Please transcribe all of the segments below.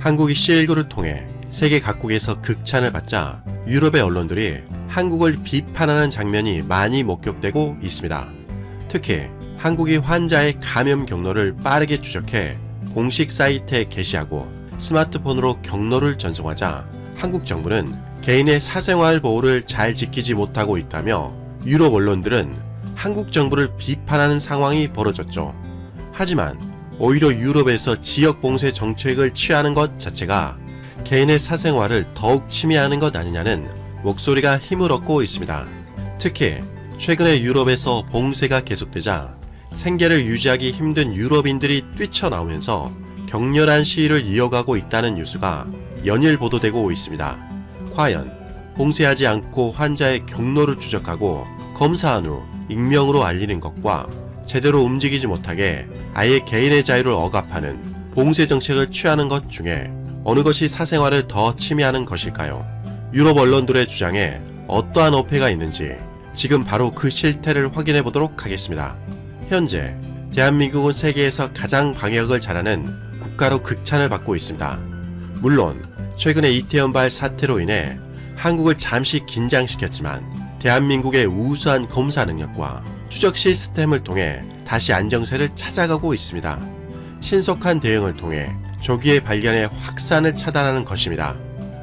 한국이 C19를 통해 세계 각국에서 극찬을 받자 유럽의 언론들이 한국을 비판하는 장면이 많이 목격되고 있습니다. 특히 한국이 환자의 감염 경로를 빠르게 추적해 공식 사이트에 게시하고 스마트폰으로 경로를 전송하자 한국 정부는 개인의 사생활 보호를 잘 지키지 못하고 있다며 유럽 언론들은 한국 정부를 비판하는 상황이 벌어졌죠. 하지만 오히려 유럽에서 지역 봉쇄 정책을 취하는 것 자체가 개인의 사생활을 더욱 침해하는 것 아니냐는 목소리가 힘을 얻고 있습니다. 특히 최근에 유럽에서 봉쇄가 계속되자 생계를 유지하기 힘든 유럽인들이 뛰쳐나오면서 격렬한 시위를 이어가고 있다는 뉴스가 연일 보도되고 있습니다. 과연 봉쇄하지 않고 환자의 경로를 추적하고 검사한 후 익명으로 알리는 것과 제대로 움직이지 못하게 아예 개인의 자유를 억압하는 봉쇄 정책을 취하는 것 중에 어느 것이 사생활을 더 침해하는 것일까요? 유럽 언론들의 주장에 어떠한 어폐가 있는지 지금 바로 그 실태를 확인해 보도록 하겠습니다. 현재 대한민국은 세계에서 가장 방역을 잘하는 국가로 극찬을 받고 있습니다. 물론 최근에 이태원발 사태로 인해 한국을 잠시 긴장시켰지만 대한민국의 우수한 검사 능력과 추적 시스템을 통해 다시 안정세를 찾아가고 있습니다. 신속한 대응을 통해 조기에 발견해 확산을 차단하는 것입니다.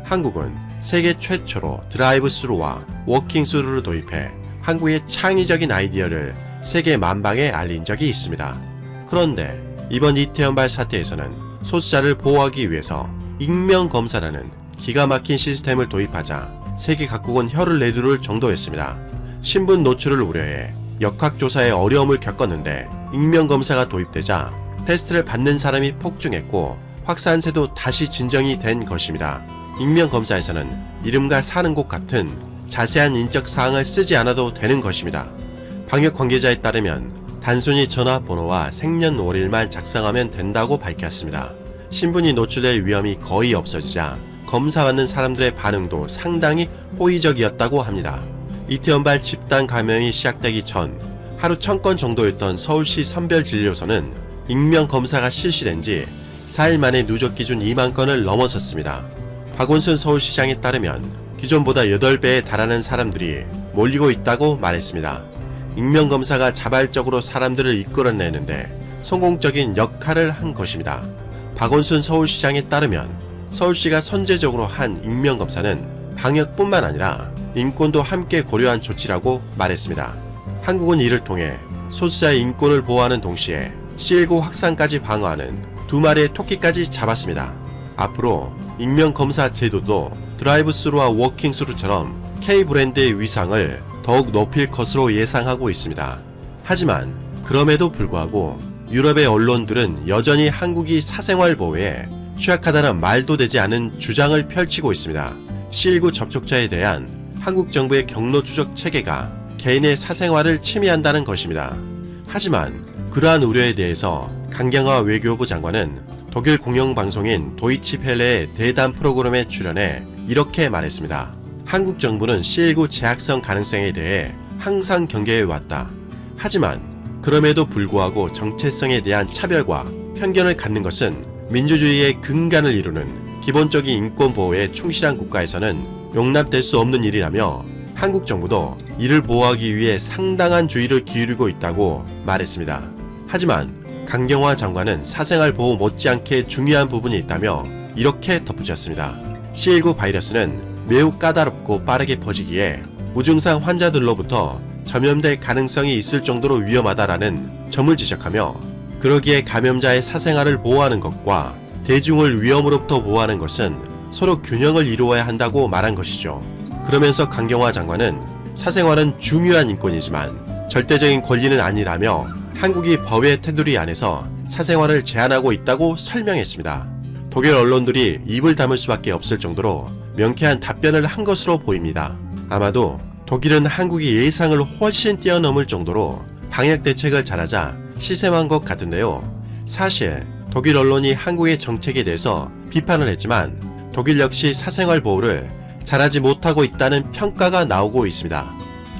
한국은 세계 최초로 드라이브 스루와 워킹 스루를 도입해 한국의 창의적인 아이디어를 세계 만방에 알린 적이 있습니다. 그런데 이번 이태원발 사태에서는 소수자를 보호하기 위해서 익명검사라는 기가 막힌 시스템을 도입하자 세계 각국은 혀를 내두를 정도였습니다. 신분 노출을 우려해 역학조사에 어려움을 겪었는데 익명검사가 도입되자 테스트를 받는 사람이 폭증했고 확산세도 다시 진정이 된 것입니다. 익명검사에서는 이름과 사는 곳 같은 자세한 인적 사항을 쓰지 않아도 되는 것입니다. 방역 관계자에 따르면 단순히 전화번호와 생년월일만 작성하면 된다고 밝혔습니다. 신분이 노출될 위험이 거의 없어지자 검사받는 사람들의 반응도 상당히 호의적이었다고 합니다. 이태원발 집단 감염이 시작되기 전 하루 1000건 정도였던 서울시 선별진료소는 익명검사가 실시된 지 4일 만에 누적 기준 2만 건을 넘어섰습니다. 박원순 서울시장에 따르면 기존보다 8배에 달하는 사람들이 몰리고 있다고 말했습니다. 익명검사가 자발적으로 사람들을 이끌어내는데 성공적인 역할을 한 것입니다. 박원순 서울시장에 따르면 서울시가 선제적으로 한 익명검사는 방역뿐만 아니라 인권도 함께 고려한 조치라고 말했습니다. 한국은 이를 통해 소수자의 인권을 보호하는 동시에 C19 확산까지 방어하는 두 마리의 토끼까지 잡았습니다. 앞으로 익명검사 제도도 드라이브 스루와 워킹 스루처럼 K브랜드의 위상을 더욱 높일 것으로 예상하고 있습니다. 하지만 그럼에도 불구하고 유럽의 언론들은 여전히 한국이 사생활 보호에 취약하다는 말도 되지 않은 주장을 펼치고 있습니다. C19 접촉자에 대한 한국 정부의 경로 추적 체계가 개인의 사생활을 침해한다는 것입니다. 하지만 그러한 우려에 대해서 강경화 외교부 장관은 독일 공영방송인 도이치펠레의 대담 프로그램에 출연해 이렇게 말했습니다. 한국 정부는 C19 재확산 가능성에 대해 항상 경계해왔다. 하지만 그럼에도 불구하고 정체성에 대한 차별과 편견을 갖는 것은 민주주의의 근간을 이루는 기본적인 인권 보호에 충실한 국가에서는 용납될 수 없는 일이라며 한국 정부도 이를 보호하기 위해 상당한 주의를 기울이고 있다고 말했습니다. 하지만 강경화 장관은 사생활 보호 못지않게 중요한 부분이 있다며 이렇게 덧붙였습니다. C19 바이러스는 매우 까다롭고 빠르게 퍼지기에 무증상 환자들로부터 전염될 가능성이 있을 정도로 위험하다라는 점을 지적하며 그러기에 감염자의 사생활을 보호하는 것과 대중을 위험으로부터 보호하는 것은 서로 균형을 이루어야 한다고 말한 것이죠. 그러면서 강경화 장관은 사생활은 중요한 인권이지만 절대적인 권리는 아니라며 한국이 법의 테두리 안에서 사생활을 제한하고 있다고 설명했습니다. 독일 언론들이 입을 다물 수밖에 없을 정도로 명쾌한 답변을 한 것으로 보입니다. 아마도 독일은 한국이 예상을 훨씬 뛰어넘을 정도로 방역 대책을 잘하자 시샘한 것 같은데요. 사실 독일 언론이 한국의 정책에 대해서 비판을 했지만 독일 역시 사생활 보호를 잘하지 못하고 있다는 평가가 나오고 있습니다.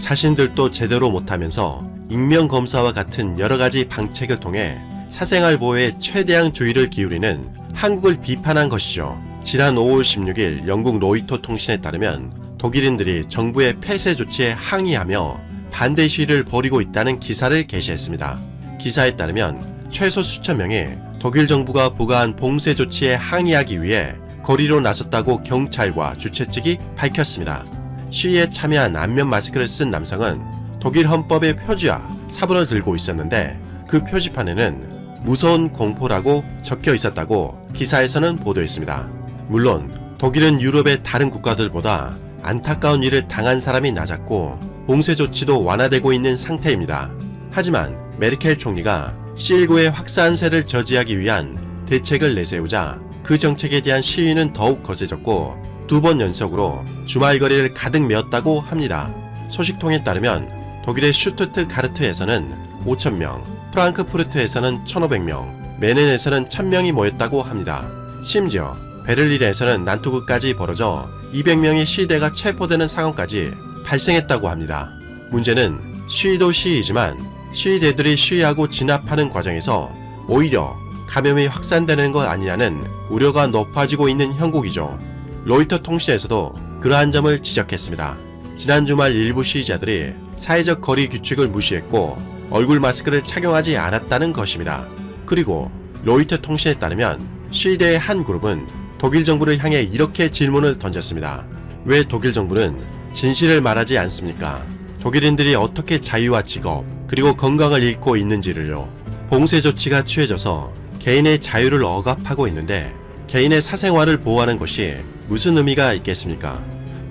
자신들도 제대로 못하면서 익명검사와 같은 여러가지 방책을 통해 사생활 보호에 최대한 주의를 기울이는 한국을 비판한 것이죠. 지난 5월 16일 영국 로이터 통신에 따르면 독일인들이 정부의 폐쇄 조치에 항의하며 반대 시위를 벌이고 있다는 기사를 게시했습니다. 기사에 따르면 최소 수천 명이 독일 정부가 부과한 봉쇄 조치에 항의하기 위해 거리로 나섰다고 경찰과 주최 측이 밝혔습니다. 시위에 참여한 안면 마스크를 쓴 남성은 독일 헌법의 표지와 사본을 들고 있었는데 그 표지판에는 무서운 공포라고 적혀 있었다고 기사에서는 보도했습니다. 물론 독일은 유럽의 다른 국가들보다 안타까운 일을 당한 사람이 낮았고 봉쇄 조치도 완화되고 있는 상태입니다. 하지만 메르켈 총리가 C19의 확산세를 저지하기 위한 대책을 내세우자 그 정책에 대한 시위는 더욱 거세졌고 2번 연속으로 주말 거리를 가득 메웠다고 합니다. 소식통에 따르면 독일의 슈투트가르트에서는 5,000명, 프랑크푸르트에서는 1,500명, 메넨에서는 1,000명이 모였다고 합니다. 심지어 베를린에서는 난투극까지 벌어져 200명의 시위대가 체포되는 상황까지 발생했다고 합니다. 문제는 시위도 시위이지만 시위대들이 시위하고 진압하는 과정에서 오히려 감염이 확산되는 것 아니냐는 우려가 높아지고 있는 형국이죠. 로이터 통신에서도 그러한 점을 지적했습니다. 지난 주말 일부 시위자들이 사회적 거리 규칙을 무시했고 얼굴 마스크를 착용하지 않았다는 것입니다. 그리고 로이터 통신에 따르면 시위대의 한 그룹은 독일 정부를 향해 이렇게 질문을 던졌습니다. 왜 독일 정부는 진실을 말하지 않습니까? 독일인들이 어떻게 자유와 직업 그리고 건강을 잃고 있는지를요. 봉쇄 조치가 취해져서 개인의 자유를 억압하고 있는데 개인의 사생활을 보호하는 것이 무슨 의미가 있겠습니까?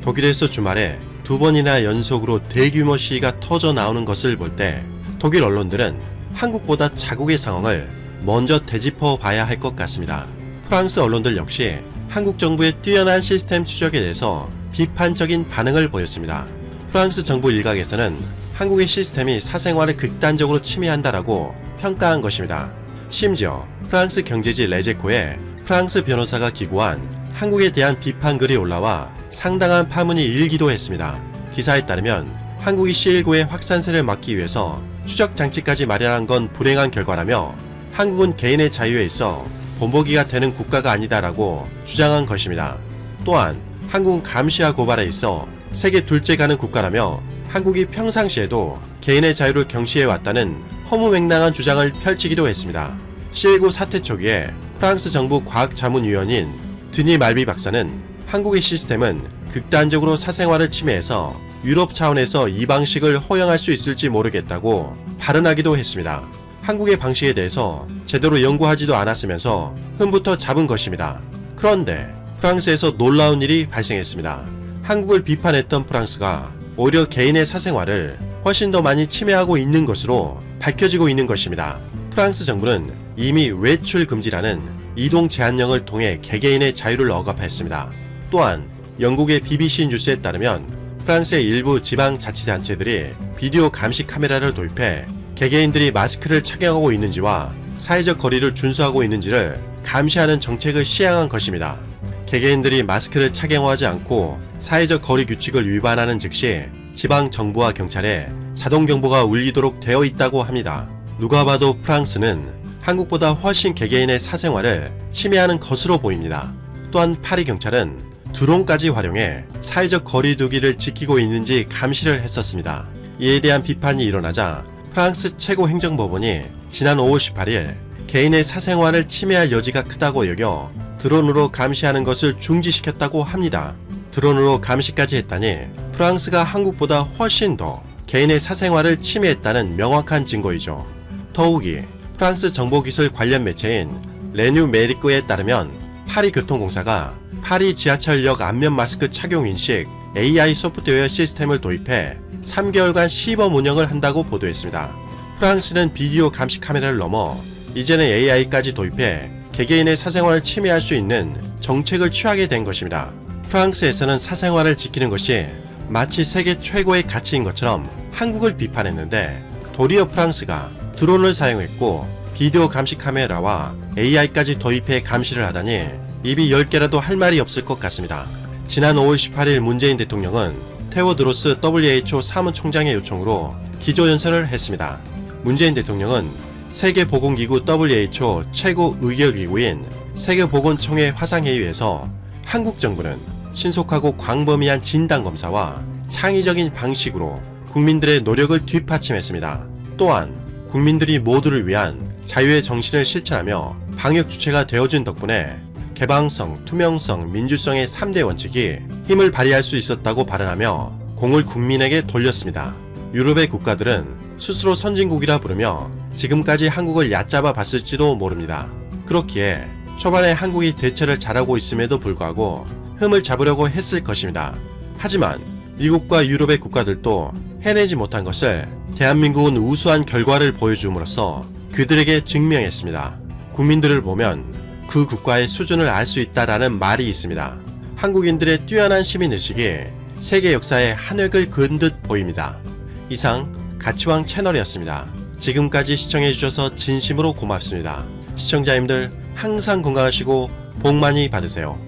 독일에서 주말에 2번이나 연속으로 대규모 시위가 터져 나오는 것을 볼 때 독일 언론들은 한국보다 자국의 상황을 먼저 되짚어 봐야 할 것 같습니다. 프랑스 언론들 역시 한국 정부의 뛰어난 시스템 추적에 대해서 비판적인 반응을 보였습니다. 프랑스 정부 일각에서는 한국의 시스템이 사생활을 극단적으로 침해한다라고 평가한 것입니다. 심지어 프랑스 경제지 레제코에 프랑스 변호사가 기고한 한국에 대한 비판글이 올라와 상당한 파문이 일기도 했습니다. 기사에 따르면 한국이 C19의 확산세를 막기 위해서 추적 장치까지 마련한 건 불행한 결과라며 한국은 개인의 자유에 있어 본보기가 되는 국가가 아니다라고 주장한 것입니다. 또한 한국은 감시와 고발에 있어 세계 둘째 가는 국가라며 한국이 평상시에도 개인의 자유를 경시해왔다는 허무맹랑한 주장을 펼치기도 했습니다. C19 사태 초기에 프랑스 정부 과학자문위원인 드니 말비 박사는 한국의 시스템은 극단적으로 사생활을 침해해서 유럽 차원에서 이 방식을 허용할 수 있을지 모르겠다고 발언하기도 했습니다. 한국의 방식에 대해서 제대로 연구하지도 않았으면서 흠부터 잡은 것입니다. 그런데 프랑스에서 놀라운 일이 발생했습니다. 한국을 비판했던 프랑스가 오히려 개인의 사생활을 훨씬 더 많이 침해하고 있는 것으로 밝혀지고 있는 것입니다. 프랑스 정부는 이미 외출 금지라는 이동 제한령을 통해 개개인의 자유를 억압했습니다. 또한 영국의 BBC 뉴스에 따르면 프랑스의 일부 지방자치단체들이 비디오 감시 카메라를 도입해 개개인들이 마스크를 착용하고 있는지와 사회적 거리를 준수하고 있는지를 감시하는 정책을 시행한 것입니다. 개개인들이 마스크를 착용하지 않고 사회적 거리 규칙을 위반하는 즉시 지방 정부와 경찰에 자동 경보가 울리도록 되어 있다고 합니다. 누가 봐도 프랑스는 한국보다 훨씬 개개인의 사생활을 침해하는 것으로 보입니다. 또한 파리 경찰은 드론까지 활용해 사회적 거리두기를 지키고 있는지 감시를 했었습니다. 이에 대한 비판이 일어나자 프랑스 최고 행정법원이 지난 5월 18일 개인의 사생활을 침해할 여지가 크다고 여겨 드론으로 감시하는 것을 중지시켰다고 합니다. 드론으로 감시까지 했다니 프랑스가 한국보다 훨씬 더 개인의 사생활을 침해했다는 명확한 증거이죠. 더욱이 프랑스 정보기술 관련 매체인 레뉴메리크에 따르면 파리 교통공사가 파리 지하철역 안면 마스크 착용 인식 AI 소프트웨어 시스템을 도입해 3개월간 시범 운영을 한다고 보도했습니다. 프랑스는 비디오 감시 카메라를 넘어 이제는 AI까지 도입해 개개인의 사생활을 침해할 수 있는 정책을 취하게 된 것입니다. 프랑스에서는 사생활을 지키는 것이 마치 세계 최고의 가치인 것처럼 한국을 비판했는데 도리어 프랑스가 드론을 사용했고 비디오 감시 카메라와 AI까지 도입해 감시를 하다니 입이 10개라도 할 말이 없을 것 같습니다. 지난 5월 18일 문재인 대통령은 테오드로스 WHO 사무총장의 요청으로 기조연설을 했습니다. 문재인 대통령은 세계보건기구 WHO 최고 의결기구인 세계보건총회 화상회의에서 한국 정부는 신속하고 광범위한 진단검사와 창의적인 방식으로 국민들의 노력을 뒷받침했습니다. 또한 국민들이 모두를 위한 자유의 정신을 실천하며 방역 주체가 되어준 덕분에 개방성, 투명성, 민주성의 3대 원칙이 힘을 발휘할 수 있었다고 발언하며 공을 국민에게 돌렸습니다. 유럽의 국가들은 스스로 선진국이라 부르며 지금까지 한국을 얕잡아 봤을지도 모릅니다. 그렇기에 초반에 한국이 대처를 잘하고 있음에도 불구하고 흠을 잡으려고 했을 것입니다. 하지만 미국과 유럽의 국가들도 해내지 못한 것을 대한민국은 우수한 결과를 보여줌으로써 그들에게 증명했습니다. 국민들을 보면 그 국가의 수준을 알 수 있다라는 말이 있습니다. 한국인들의 뛰어난 시민의식이 세계 역사에 한 획을 그은 듯 보입니다. 이상 가치왕 채널이었습니다. 지금까지 시청해주셔서 진심으로 고맙습니다. 시청자님들 항상 건강하시고 복 많이 받으세요.